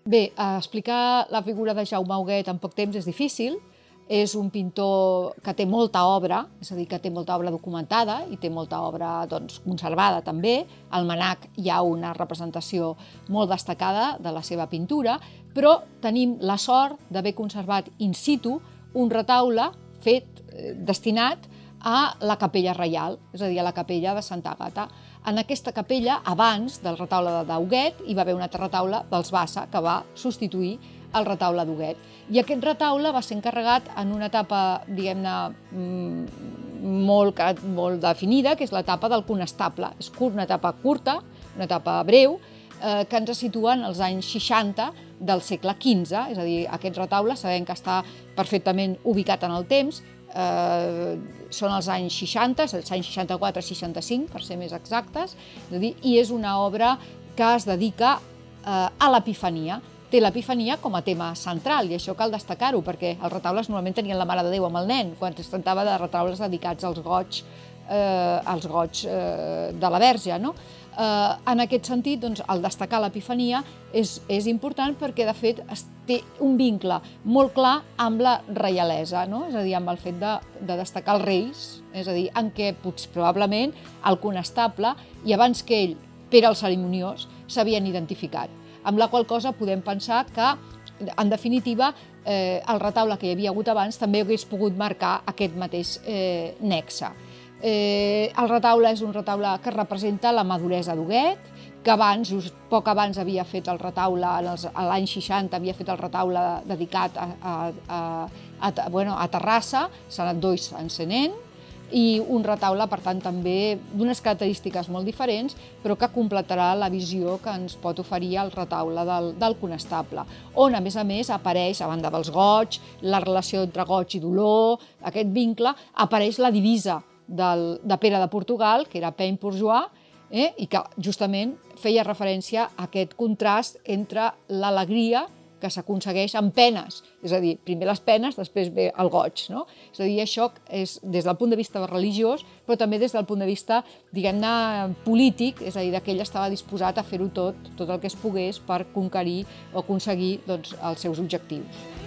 Bé, explicar la figura de Jaume Huguet en poc temps és difícil. És un pintor que té molta obra, és a dir, que té molta obra documentada i té molta obra conservada també. Al MNAC hi ha una representació molt destacada de la seva pintura, però tenim la sort d'haver conservat in situ un retaule destinat a la capella reial, és a dir, a la capella de Santa Àgata. En aquesta capella, abans del retaule d'Huguet, hi va haver un altre retaule dels Bassa que va substituir el retaule d'Huguet. I aquest retaule va ser encarregat en una etapa, diguem-ne, molt definida, que és l'etapa del conestable. És una etapa curta, una etapa breu, que ens situa en els anys 60 del segle XV, és a dir, aquest retaule sabem que està perfectament ubicat en el temps, són els anys 60, els anys 64-65, per ser més exactes, i és una obra que es dedica a l'Epifania. Té l'Epifania com a tema central, i això cal destacar-ho, perquè els retaules normalment tenien la Mare de Déu amb el nen, quan es tractava de retaules dedicats als goigs de la Verge. En aquest sentit, el destacar l'Epifania és important perquè, de fet, té un vincle molt clar amb la reialesa, és a dir, amb el fet de destacar els reis, és a dir, en què probablement el conestable i abans que ell, Pere el Cerimoniós, s'havien identificat. Amb la qual cosa podem pensar que, en definitiva, el retaule que hi havia hagut abans també hagués pogut marcar aquest mateix nexe. El retaule és un retaule que representa la maduresa d'Huguet, que poc abans havia fet el retaule, l'any 60 havia fet el retaule dedicat a Terrassa, Sant Dois Encenent, i un retaule, per tant, també d'unes característiques molt diferents, però que completarà la visió que ens pot oferir el retaule del conestable, on, a més, apareix, a banda dels goigs, la relació entre goig i dolor, aquest vincle, apareix la divisa de Pere de Portugal, que era Peint Bourgeois, i que justament feia referència a aquest contrast entre l'alegria que s'aconsegueix amb penes, és a dir, primer les penes, després ve el goig. És a dir, això és des del punt de vista religiós, però també des del punt de vista, diguem-ne, polític, és a dir, que ell estava disposat a fer-ho tot el que es pogués per conquerir o aconseguir els seus objectius.